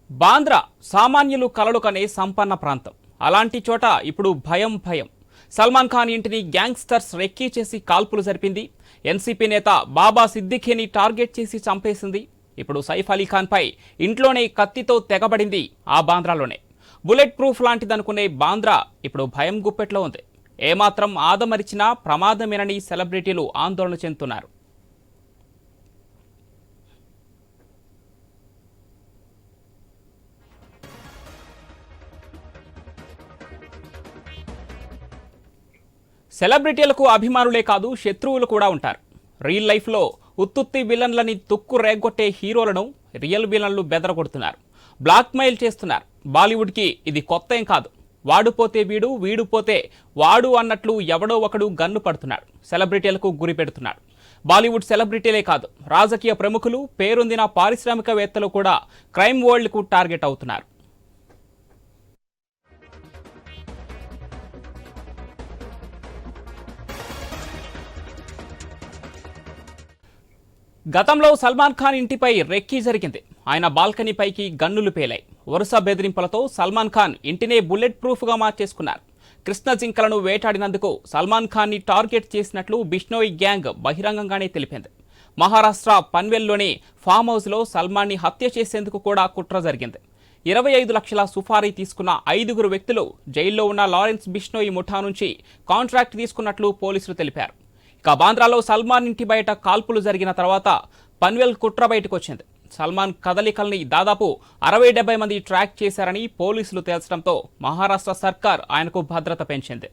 బాంద్రా సామాన్యులు కలలు కనే సంపన్న ప్రాంతం. అలాంటి చోట ఇప్పుడు భయం. సల్మాన్ ఖాన్ ఇంటిని గ్యాంగ్స్టర్స్ రెక్కీ చేసి కాల్పులు జరిపింది. ఎన్సీపీ నేత బాబా సిద్దిఖీని టార్గెట్ చేసి చంపేసింది. ఇప్పుడు సైఫ్ అలీ ఖాన్ పై ఇంట్లోనే కత్తితో తెగబడింది ఆ బాంద్రాలోనే. బుల్లెట్ ప్రూఫ్ లాంటిదనుకునే బాంద్రా ఇప్పుడు భయం గుప్పెట్లో ఉంది. ఏమాత్రం ఆదమరిచినా ప్రమాదమేనని సెలబ్రిటీలు ఆందోళన చెందుతున్నారు. సెలబ్రిటీలకు అభిమానులే కాదు, శత్రువులు కూడా ఉంటారు. రియల్ లైఫ్లో ఉత్తుత్తి విలన్లని తుక్కు రేగొట్టే హీరోలను రియల్ విలన్లు బెదరగొడుతున్నారు, బ్లాక్మెయిల్ చేస్తున్నారు. బాలీవుడ్కి ఇది కొత్త ఏం కాదు. వాడుపోతే వీడు, వీడుపోతే వాడు అన్నట్లు ఎవడో ఒకడు గన్ను పడుతున్నాడు, సెలబ్రిటీలకు గురి పెడుతున్నాడు. బాలీవుడ్ సెలబ్రిటీలే కాదు, రాజకీయ ప్రముఖులు, పేరొందిన పారిశ్రామికవేత్తలు కూడా క్రైమ్ వరల్డ్కు టార్గెట్ అవుతున్నారు. గతంలో సల్మాన్ ఖాన్ ఇంటిపై రెక్కీ జరిగింది. ఆయన బాల్కనీపైకి గన్నులు పేలాయి. వరుస బెదిరింపులతో సల్మాన్ ఖాన్ ఇంటినే బుల్లెట్ ప్రూఫ్గా మార్చేసుకున్నారు. కృష్ణ జింకలను వేటాడినందుకు సల్మాన్ ఖాన్ని టార్గెట్ చేసినట్లు బిష్నోయ్ గ్యాంగ్ బహిరంగంగానే తెలిపింది. మహారాష్ట్ర పన్వేల్లోని ఫామ్ హౌస్లో సల్మాన్ని హత్య చేసేందుకు కూడా కుట్ర జరిగింది. 25 లక్షల సుఫారీ తీసుకున్న 5 వ్యక్తులు జైల్లో ఉన్న లారెన్స్ బిష్నోయ్ ముఠా నుంచి కాంట్రాక్ట్ తీసుకున్నట్లు పోలీసులు తెలిపారు. ఇక బాంద్రాలో సల్మాన్ ఇంటి బయట కాల్పులు జరిగిన తర్వాత పన్వేల్ కుట్ర బయటకు వచ్చింది. సల్మాన్ కదలికల్ని దాదాపు 60-70 మంది ట్రాక్ చేశారని పోలీసులు తేల్చడంతో మహారాష్ట్ర సర్కార్ ఆయనకు భద్రత పెంచింది.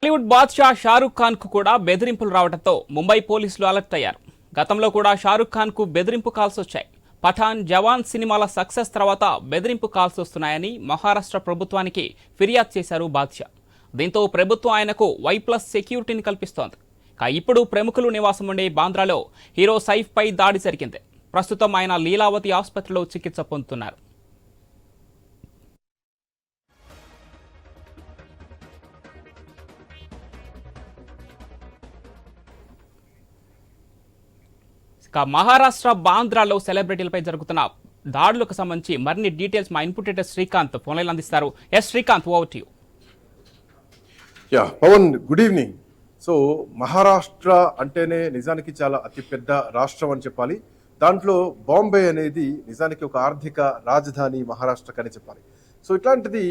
బాలీవుడ్ బాద్షా షారూక్ ఖాన్ కు కూడా బెదిరింపులు రావడంతో ముంబై పోలీసులు అలర్ట్ అయ్యారు. గతంలో కూడా షారూక్ ఖాన్ కు బెదిరింపు కాల్స్ వచ్చాయి. పఠాన్, జవాన్ సినిమాల సక్సెస్ తర్వాత బెదిరింపు కాల్స్ వస్తున్నాయని మహారాష్ట్ర ప్రభుత్వానికి ఫిర్యాదు చేశారు బాద్షా. దీంతో ప్రభుత్వం ఆయనకు Y+ సెక్యూరిటీని కల్పిస్తోంది. ఇప్పుడు ప్రముఖులు నివాసం ఉండే బాంద్రాలో హీరో సైఫ్ పై దాడి జరిగింది. ప్రస్తుతం ఆయన లీలావతి ఆసుపత్రిలో చికిత్స పొందుతున్నారు. మహారాష్ట్ర బాంద్రాలో సెలబ్రిటీలపై జరుగుతున్న దాడులకు సంబంధించి మరిన్ని డీటెయిల్స్ మా input editor Srikanth phone line అందిస్తారు. Srikanth, over to you. Pawan, good evening. So Maharashtra అంటేనే నిజానికి చాలా అతిపెద్ద రాష్ట్రం అని చెప్పాలి. దాంట్లో బాంబే అనేది నిజానికి ఒక ఆర్థిక రాజధాని మహారాష్ట్రకు అని చెప్పాలి. సో ఇట్లాంటిది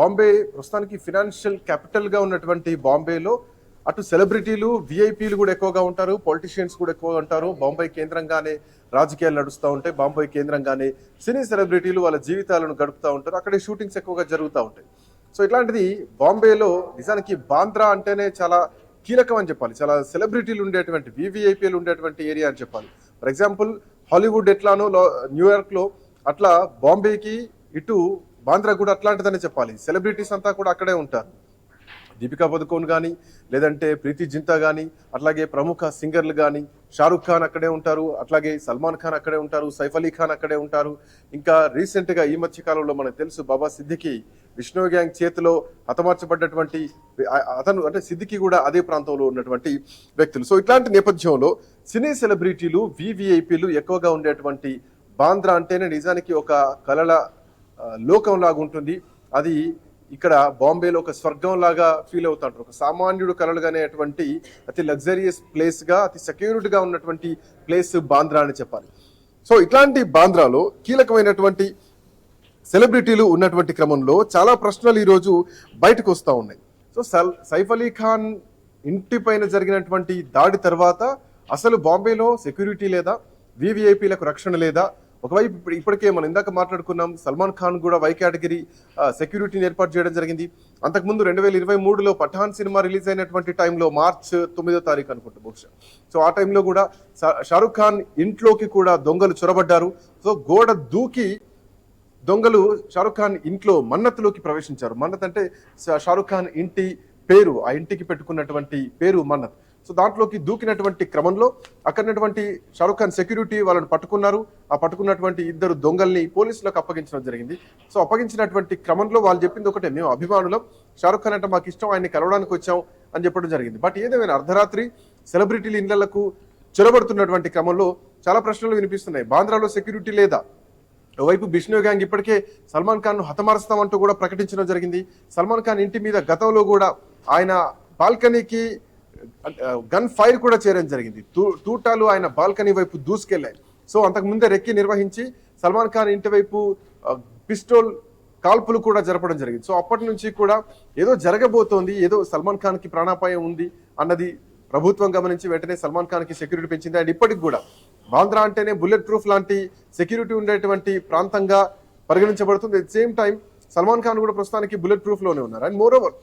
బాంబే ప్రస్తుతానికి ఫినాన్షియల్ క్యాపిటల్గా ఉన్నటువంటి బాంబేలో అటు సెలబ్రిటీలు, విఐపీలు కూడా ఎక్కువగా ఉంటారు, పొలిటీషియన్స్ కూడా ఎక్కువగా ఉంటారు. బాంబే కేంద్రంగానే రాజకీయాలు నడుస్తూ ఉంటాయి. బాంబే కేంద్రంగానే సినీ సెలబ్రిటీలు వాళ్ళ జీవితాలను గడుపుతూ ఉంటారు. అక్కడే షూటింగ్స్ ఎక్కువగా జరుగుతూ ఉంటాయి. సో ఇట్లాంటిది బాంబేలో నిజానికి బాంద్రా అంటేనే చాలా కీలకం అని చెప్పాలి. చాలా సెలబ్రిటీలు ఉండేటువంటి, వివిఐపీలు ఉండేటువంటి ఏరియా అని చెప్పాలి. ఫర్ ఎగ్జాంపుల్ హాలీవుడ్ ఎట్లానో న్యూయార్క్లో, అట్లా బాంబేకి ఇటు బాంద్రా కూడా అట్లాంటిదని చెప్పాలి. సెలబ్రిటీస్ అంతా కూడా అక్కడే ఉంటారు. దీపికా పదుకోన్ కానీ, లేదంటే ప్రీతి జింతా కానీ, అట్లాగే ప్రముఖ సింగర్లు కానీ, షారుఖ్ ఖాన్ అక్కడే ఉంటారు, అట్లాగే సల్మాన్ ఖాన్ అక్కడే ఉంటారు, సైఫ్ అలీ ఖాన్ అక్కడే ఉంటారు. ఇంకా రీసెంట్గా ఈ మధ్య కాలంలో మనకు తెలుసు బాబా సిద్దికి బిష్నోయ్ గ్యాంగ్ చేతిలో హతమార్చబడ్డటువంటి అతను, అంటే సిద్దికి కూడా అదే ప్రాంతంలో ఉన్నటువంటి వ్యక్తులు. సో ఇట్లాంటి నేపథ్యంలో సినీ సెలబ్రిటీలు, వివిఐపీలు ఎక్కువగా ఉండేటువంటి బాంద్రా అంటేనే నిజానికి ఒక కలల లోకం లాగా ఉంటుంది. అది ఇక్కడ బాంబేలో ఒక స్వర్గం లాగా ఫీల్ అవుతాంటారు. ఒక సామాన్యుడు కలలుగానేటువంటి అతి లగ్జరియస్ ప్లేస్గా, అతి సెక్యూరిటీగా ఉన్నటువంటి ప్లేస్ బాంద్రా అని చెప్పాలి. సో ఇట్లాంటి బాంద్రాలో కీలకమైనటువంటి సెలబ్రిటీలు ఉన్నటువంటి క్రమంలో చాలా ప్రశ్నలు ఈరోజు బయటకు వస్తూ ఉన్నాయి. సో సైఫ్ అలీ ఖాన్ ఇంటి పైన జరిగినటువంటి దాడి తర్వాత అసలు బాంబేలో సెక్యూరిటీ లేదా, వివిఐపీలకు రక్షణ లేదా? ఒకవైపు ఇప్పటికే మనం ఇందాక మాట్లాడుకున్నాం, సల్మాన్ ఖాన్ కూడా Y కేటగిరీ సెక్యూరిటీని ఏర్పాటు చేయడం జరిగింది. అంతకుముందు 2023లో పఠాన్ సినిమా రిలీజ్ అయినటువంటి టైంలో, మార్చ్ 9వ తారీఖు అనుకుంటా బహుశా. సో ఆ టైంలో కూడా షారుఖ్ ఖాన్ ఇంట్లోకి కూడా దొంగలు చొరబడ్డారు. సో గోడ దూకి దొంగలు షారుఖ్ ఖాన్ ఇంట్లో మన్నత్లోకి ప్రవేశించారు. మన్నత్ అంటే షారుఖ్ ఖాన్ ఇంటి పేరు, ఆ ఇంటికి పెట్టుకున్నటువంటి పేరు మన్నత్. సో దాంట్లోకి దూకినటువంటి క్రమంలో అక్కడటువంటి షారుఖ్ ఖాన్ సెక్యూరిటీ వాళ్ళని పట్టుకున్నారు. ఆ పట్టుకున్నటువంటి ఇద్దరు దొంగల్ని పోలీసులకు అప్పగించడం జరిగింది. సో అప్పగించినటువంటి క్రమంలో వాళ్ళు చెప్పింది ఒకటే, మేము అభిమానులం, షారుఖ్ ఖాన్ అంటే మాకు ఇష్టం, ఆయన్ని కలవడానికి వచ్చాం అని చెప్పడం జరిగింది. బట్ ఏదేమైనా అర్ధరాత్రి సెలబ్రిటీల ఇళ్లకు చొరబడుతున్నటువంటి క్రమంలో చాలా ప్రశ్నలు వినిపిస్తున్నాయి. బాంద్రాలో సెక్యూరిటీ లేదా? ఓవైపు బిష్ణోయ్ గ్యాంగ్ ఇప్పటికే సల్మాన్ ఖాన్ ను హతమారుస్తామంటూ కూడా ప్రకటించడం జరిగింది. సల్మాన్ ఖాన్ ఇంటి మీద గతంలో కూడా ఆయన బాల్కనీకి గన్ ఫైర్ కూడా చేయడం జరిగింది. తూటాలు ఆయన బాల్కనీ వైపు దూసుకెళ్లాయి. సో అంతకుముందే రెక్కి నిర్వహించి సల్మాన్ ఖాన్ ఇంటి వైపు పిస్టోల్ కాల్పులు కూడా జరపడం జరిగింది. సో అప్పటి నుంచి కూడా ఏదో జరగబోతోంది, ఏదో సల్మాన్ ఖాన్ కి ప్రాణాపాయం ఉంది అన్నది ప్రభుత్వం గమనించి వెంటనే సల్మాన్ ఖాన్ కి సెక్యూరిటీ పెంచింది. అండ్ ఇప్పటికి కూడా బాంద్రా అంటేనే బుల్లెట్ ప్రూఫ్ లాంటి సెక్యూరిటీ ఉండేటువంటి ప్రాంతంగా పరిగణించబడుతుంది. At same time Salman Khan కూడా ప్రస్తుతానికి బుల్లెట్ ప్రూఫ్ లోనే ఉన్నారు. అండ్ మోర్ ఓవర్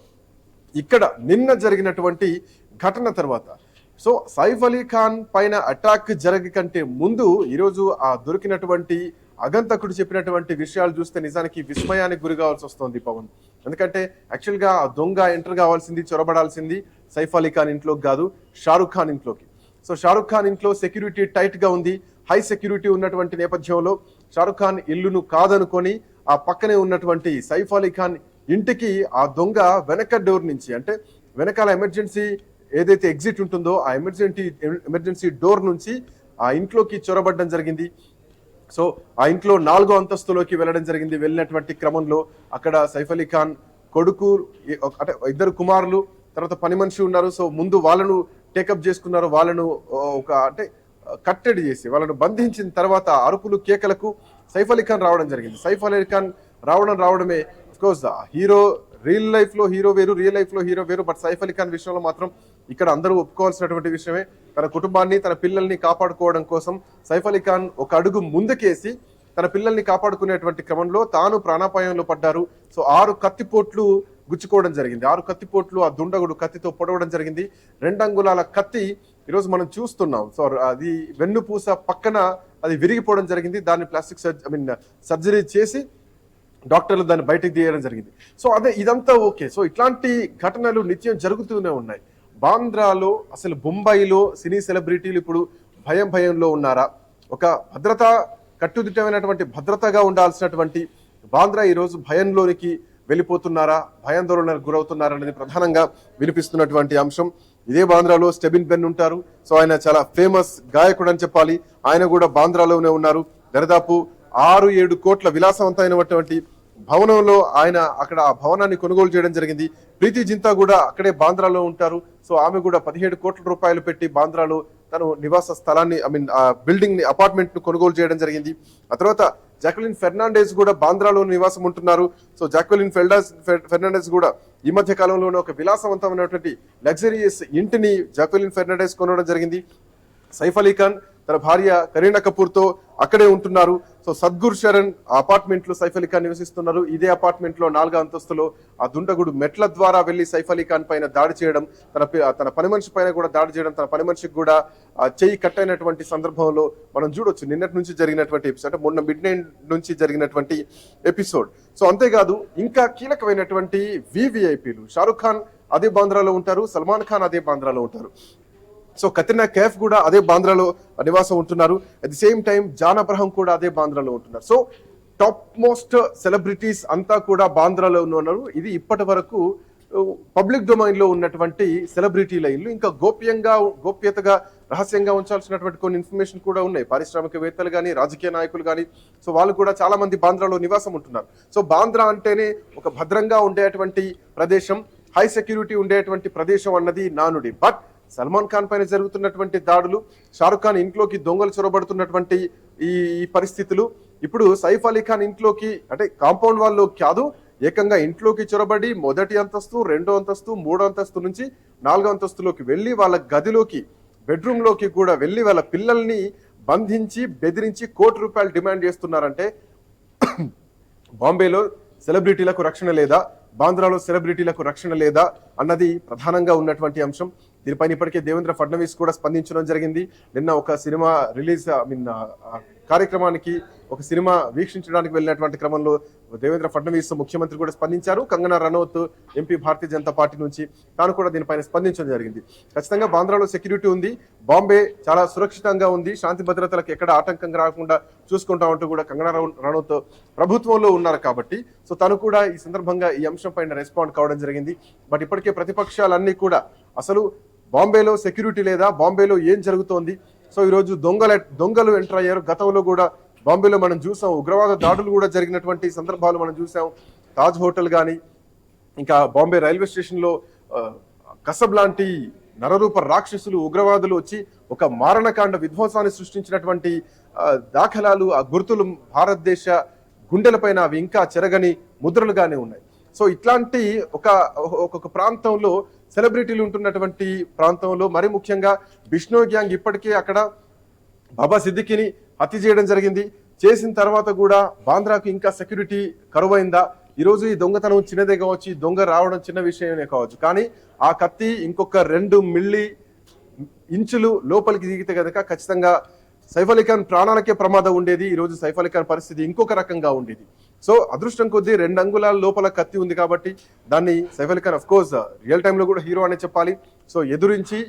ఇక్కడ నిన్న జరిగినటువంటి ఘటన తర్వాత సో సైఫ్ అలీ ఖాన్ పైన అటాక్ జరగ కంటే ముందు ఈరోజు ఆ దొరికినటువంటి అగంతకుడు చెప్పినటువంటి విషయాలు చూస్తే నిజానికి విస్మయానికి గురి కావాల్సి వస్తుంది పవన్. ఎందుకంటే యాక్చువల్ గా ఆ దొంగ ఎంటర్ కావాల్సింది, చొరబడాల్సింది సైఫ్ అలీ ఖాన్ ఇంట్లోకి కాదు, షారుఖ్ ఖాన్ ఇంట్లోకి. సో షారుఖ్ ఖాన్ ఇంట్లో సెక్యూరిటీ టైట్ గా ఉంది, హై సెక్యూరిటీ ఉన్నటువంటి నేపథ్యంలో షారుఖ్ ఖాన్ ఇల్లును కాదనుకొని ఆ పక్కనే ఉన్నటువంటి సైఫ్ అలీ ఖాన్ ఇంటికి ఆ దొంగ వెనక డోర్ నుంచి, అంటే వెనకాల ఎమర్జెన్సీ ఏదైతే ఎగ్జిట్ ఉంటుందో ఆ ఎమర్జెన్సీ డోర్ నుంచి ఆ ఇంట్లోకి చొరబడడం జరిగింది. సో ఆ ఇంట్లో 4వ అంతస్తులోకి వెళ్ళడం జరిగింది. వెళ్ళినటువంటి క్రమంలో అక్కడ సైఫ్ అలీ ఖాన్ కొడుకు, అంటే ఇద్దరు కుమారులు, తర్వాత పని మనిషి ఉన్నారు. సో ముందు వాళ్ళను టేకప్ చేసుకున్నారు. వాళ్ళను అంటే కట్టడి చేసి వాళ్ళను బంధించిన తర్వాత అరుపులు కేకలకు సైఫ్ అలీ ఖాన్ రావడం జరిగింది. సైఫ్ అలీ ఖాన్ రావడమే అఫ్కోర్స్ హీరో, రియల్ లైఫ్ లో హీరో వేరు, రియల్ లైఫ్ లో హీరో వేరు. బట్ సైఫ్ అలీ ఖాన్ విషయంలో మాత్రం ఇక్కడ అందరూ ఒప్పుకోవాల్సినటువంటి విషయమే. తన కుటుంబాన్ని, తన పిల్లల్ని కాపాడుకోవడం కోసం సైఫ్ అలీ ఖాన్ ఒక అడుగు ముందుకేసి తన పిల్లల్ని కాపాడుకునేటువంటి క్రమంలో తాను ప్రాణాపాయంలో పడ్డారు. సో 6 కత్తిపోట్లు గుచ్చుకోవడం జరిగింది. 6 కత్తిపోట్లు ఆ దుండగుడు కత్తితో పొడవడం జరిగింది. 2 అంగుళాల కత్తి ఈరోజు మనం చూస్తున్నాం. సో అది వెన్నుపూస పక్కన అది విరిగిపోవడం జరిగింది. దాన్ని ప్లాస్టిక్ సర్జరీ చేసి డాక్టర్లు దాన్ని బయటకు తీయడం జరిగింది. సో అదే ఇదంతా ఓకే. సో ఇట్లాంటి ఘటనలు నిత్యం జరుగుతూనే ఉన్నాయి. బాంద్రాలో అసలు బొంబాయిలో సినీ సెలబ్రిటీలు ఇప్పుడు భయంలో ఉన్నారా? ఒక కట్టుదిట్టమైనటువంటి భద్రతగా ఉండాల్సినటువంటి బాంద్రా ఈరోజు భయంలోనికి వెళ్ళిపోతున్నారా, భయాందోళనకు గురవుతున్నారా అనేది ప్రధానంగా వినిపిస్తున్నటువంటి అంశం. ఇదే బాంద్రాలో స్టెబిన్ బెన్ ఉంటారు. సో ఆయన చాలా ఫేమస్ గాయకుడు అని చెప్పాలి. ఆయన కూడా బాంద్రాలోనే ఉన్నారు. దరిదాపు 6-7 కోట్ల విలాసవంతమైనటువంటి భవనంలో ఆయన అక్కడ ఆ భవనాన్ని కొనుగోలు చేయడం జరిగింది. ప్రీతి జింతా కూడా అక్కడే బాంద్రాలో ఉంటారు. సో ఆమె కూడా 17 కోట్ల రూపాయలు పెట్టి బాంద్రాలో తను నివాస స్థలాన్ని బిల్డింగ్ ని, అపార్ట్మెంట్ ను కొనుగోలు చేయడం జరిగింది. ఆ తర్వాత జాక్వెలిన్ ఫెర్నాండెస్ కూడా బాంద్రాలో నివాసం ఉంటున్నారు. సో జాక్వెలిన్ ఫెర్నాండెస్ కూడా ఈ మధ్య కాలంలోనే ఒక విలాసవంతమైనటువంటి లగ్జరియస్ ఇంటిని జాక్వెలిన్ ఫెర్నాండెస్ కొనడం జరిగింది. సైఫ్ అలీ ఖాన్ తన భార్య కరీనా కపూర్ తో అక్కడే ఉంటున్నారు. సో సద్గుర్ శరణ్ అపార్ట్మెంట్ లో సైఫ్ అలీ ఖాన్ నివసిస్తున్నారు. ఇదే అపార్ట్మెంట్ లో 4వ అంతస్తులో ఆ దుండగుడు మెట్ల ద్వారా వెళ్లి సైఫ్ అలీ ఖాన్ పైన దాడి చేయడం, తన పని మనిషి పైన కూడా దాడి చేయడం, తన పని మనిషికి కూడా చెయ్యి కట్టైనటువంటి సందర్భంలో మనం చూడొచ్చు. నిన్నటి నుంచి జరిగినటువంటి ఎపిసోడ్, అంటే మొన్న మిడ్-నైట్ నుంచి జరిగినటువంటి ఎపిసోడ్. సో అంతేకాదు ఇంకా కీలకమైనటువంటి వివిఐపీలు, షారుఖ్ ఖాన్ అదే బాంద్రాలో ఉంటారు, సల్మాన్ ఖాన్ అదే బాంద్రాలో ఉంటారు. సో కత్రినా కైఫ్ కూడా అదే బాంద్రాలో నివాసం ఉంటున్నారు. At the same time John Abraham కూడా అదే బాంద్రాలో ఉంటున్నారు. సో టాప్ మోస్ట్ సెలబ్రిటీస్ అంతా కూడా బాంద్రాలో ఉన్నారు. ఇది ఇప్పటి వరకు పబ్లిక్ డొమైన్ లో ఉన్నటువంటి సెలబ్రిటీల ఇల్లు. ఇంకా గోప్యతగా రహస్యంగా ఉంచాల్సినటువంటి కొన్ని ఇన్ఫర్మేషన్ కూడా ఉన్నాయి. పారిశ్రామికవేత్తలు కానీ, రాజకీయ నాయకులు కానీ, సో వాళ్ళు కూడా చాలా మంది బాంద్రాలో నివాసం ఉంటున్నారు. సో బాంద్రా అంటేనే ఒక భద్రంగా ఉండేటువంటి ప్రదేశం, హై సెక్యూరిటీ ఉండేటువంటి ప్రదేశం అన్నది నానుడి. బట్ సల్మాన్ ఖాన్ పైన జరుగుతున్నటువంటి దాడులు, షారుఖ్ ఖాన్ ఇంట్లోకి దొంగలు చొరబడుతున్నటువంటి ఈ పరిస్థితులు, ఇప్పుడు సైఫ్ అలీ ఖాన్ ఇంట్లోకి, అంటే కాంపౌండ్ వాళ్ళు కాదు, ఏకంగా ఇంట్లోకి చొరబడి 1వ అంతస్తు, 2వ అంతస్తు, 3వ అంతస్తు నుంచి 4వ అంతస్తులోకి వెళ్ళి వాళ్ళ గదిలోకి, బెడ్రూమ్ లోకి కూడా వెళ్ళి వాళ్ళ పిల్లల్ని బంధించి బెదిరించి ₹1 కోటి డిమాండ్ చేస్తున్నారంటే బాంబేలో సెలబ్రిటీలకు రక్షణ లేదా, బాంద్రాలో సెలబ్రిటీలకు రక్షణ లేదా అన్నది ప్రధానంగా ఉన్నటువంటి అంశం. దీనిపైన ఇప్పటికే దేవేంద్ర ఫడ్నవీస్ కూడా స్పందించడం జరిగింది. నిన్న ఒక సినిమా రిలీజ్ కార్యక్రమానికి ఒక సినిమా వీక్షించడానికి వెళ్ళినటువంటి క్రమంలో దేవేంద్ర ఫడ్నవీస్ ముఖ్యమంత్రి కూడా స్పందించారు. కంగనా రనౌత్ ఎంపీ భారతీయ జనతా పార్టీ నుంచి తాను కూడా దీనిపైన స్పందించడం జరిగింది. ఖచ్చితంగా బాంద్రాలో సెక్యూరిటీ ఉంది, బాంబే చాలా సురక్షితంగా ఉంది, శాంతి భద్రతలకు ఎక్కడ ఆటంకం రాకుండా చూసుకుంటా ఉంటూ కూడా కంగనా రనౌత్ ప్రభుత్వంలో ఉన్నారు కాబట్టి సో తను కూడా ఈ సందర్భంగా ఈ అంశం పైన రెస్పాండ్ కావడం జరిగింది. బట్ ఇప్పటికే ప్రతిపక్షాలన్నీ కూడా అసలు బాంబేలో సెక్యూరిటీ లేదా, బాంబేలో ఏం జరుగుతోంది, సో ఈరోజు దొంగలు ఎంటర్ అయ్యారు. గతంలో కూడా బాంబేలో మనం చూసాం, ఉగ్రవాద దాడులు కూడా జరిగినటువంటి సందర్భాలు మనం చూసాం. తాజ్ హోటల్ కానీ ఇంకా బాంబే రైల్వే స్టేషన్లో కసబ్ లాంటి నరరూప రాక్షసులు ఉగ్రవాదులు వచ్చి ఒక మారణకాండ విధ్వంసాన్ని సృష్టించినటువంటి దాఖలాలు, ఆ గుర్తులు భారతదేశ గుండెలపైన అవి ఇంకా చెరగని ముద్రలుగానే ఉన్నాయి. సో ఇట్లాంటి ఒక ప్రాంతంలో సెలబ్రిటీలు ఉంటున్నటువంటి ప్రాంతంలో మరి ముఖ్యంగా బిష్ణోయ్ గ్యాంగ్ ఇప్పటికే అక్కడ బాబా సిద్దికీని హత్య చేయడం జరిగింది. చేసిన తర్వాత కూడా బాంద్రాకు ఇంకా సెక్యూరిటీ కరువైందా? ఈరోజు ఈ దొంగతనం చిన్నదే కావచ్చు, దొంగ రావడం చిన్న విషయమే కావచ్చు, కానీ ఆ కత్తి ఇంకొక 2 మిల్లీ ఇంచులు లోపలికి దిగితే కనుక ఖచ్చితంగా సైఫ్ అలీ ఖాన్ ప్రాణాలకే ప్రమాదం ఉండేది. ఈరోజు సైఫ్ అలీ ఖాన్ పరిస్థితి ఇంకొక రకంగా ఉండేది. సో అదృష్టం కొద్దీ 2 అంగుళాల లోపల కత్తి ఉంది కాబట్టి దాన్ని Saif Ali Khan of course real టైంలో కూడా హీరో అనే చెప్పాలి. సో ఎదురించి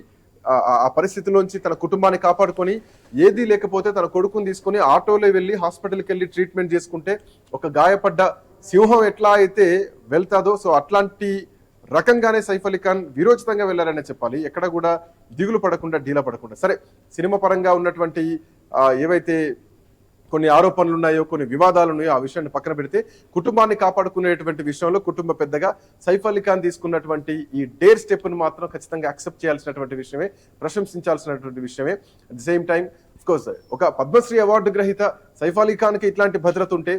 ఆ పరిస్థితిలోంచి తన కుటుంబాన్ని కాపాడుకొని ఏదీ లేకపోతే తన కొడుకుని తీసుకొని ఆటోలో వెళ్ళి హాస్పిటల్కి వెళ్ళి ట్రీట్మెంట్ చేసుకుంటే ఒక గాయపడ్డ సింహం ఎట్లా అయితే వెళ్తాదో సో అట్లాంటి రకంగానే సైఫ్ అలీ ఖాన్ విరోచితంగా వెళ్ళారనే చెప్పాలి. ఎక్కడ కూడా దిగులు పడకుండా డీలా పడకుండా. సరే, సినిమా పరంగా ఉన్నటువంటి ఏవైతే కొన్ని ఆరోపణలు ఉన్నాయో, కొన్ని వివాదాలు ఉన్నాయో ఆ విషయాన్ని పక్కన పెడితే కుటుంబాన్ని కాపాడుకునేటువంటి విషయంలో కుటుంబ పెద్దగా సైఫ్ అలీ ఖాన్ తీసుకున్నటువంటి ఈ డేర్ స్టెప్ ను మాత్రం ఖచ్చితంగా యాక్సెప్ట్ చేయాల్సినటువంటి విషయమే, ప్రశంసించాల్సినటువంటి విషయమే. At the same time of course ఒక పద్మశ్రీ అవార్డు గ్రహీత సైఫ్ అలీ ఖాన్ కి ఇట్లాంటి భద్రత ఉంటే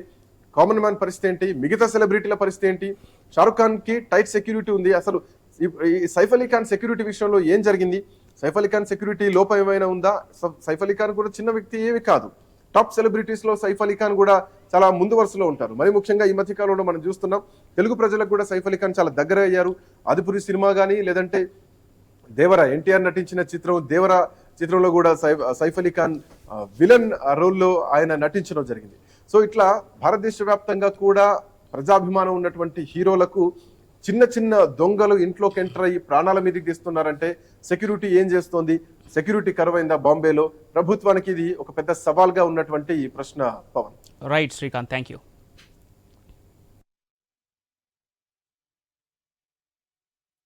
కామన్ మ్యాన్ పరిస్థితి ఏంటి, మిగతా సెలబ్రిటీల పరిస్థితి ఏంటి? షారుఖ్ ఖాన్ కి టైట్ సెక్యూరిటీ ఉంది. అసలు ఈ సైఫ్ అలీ ఖాన్ సెక్యూరిటీ విషయంలో ఏం జరిగింది? సైఫ్ అలీ ఖాన్ సెక్యూరిటీ లోపం ఏమైనా ఉందా? సైఫ్ అలీ ఖాన్ కూడా చిన్న వ్యక్తి ఏమి కాదు. టాప్ సెలబ్రిటీస్ లో సైఫ్ అలీ ఖాన్ కూడా చాలా ముందు వరుసలో ఉంటారు. మరి ముఖ్యంగా ఈ మధ్య కాలంలో మనం చూస్తున్నాం తెలుగు ప్రజలకు కూడా సైఫ్ అలీ ఖాన్ చాలా దగ్గర అయ్యారు. ఆదిపురి సినిమా కానీ లేదంటే దేవరా, ఎన్టీఆర్ నటించిన చిత్రం దేవరా చిత్రంలో కూడా సైఫ్ అలీ ఖాన్ విలన్ రోల్లో ఆయన నటించడం జరిగింది. సో ఇట్లా భారతదేశ వ్యాప్తంగా కూడా ప్రజాభిమానం ఉన్నటువంటి హీరోలకు చిన్న చిన్న దొంగలు ఇంట్లోకి ఎంటర్ అయ్యి ప్రాణాల మీదకి తీస్తున్నారంటే సెక్యూరిటీ ఏం చేస్తోంది? సెక్యూరిటీ కరువైందా బాంబేలో? ప్రభుత్వానికి ఇది ఒక పెద్ద సవాల్గా ఉన్నటువంటి ఈ ప్రశ్న. Pavan. Right Srikanth, thank you.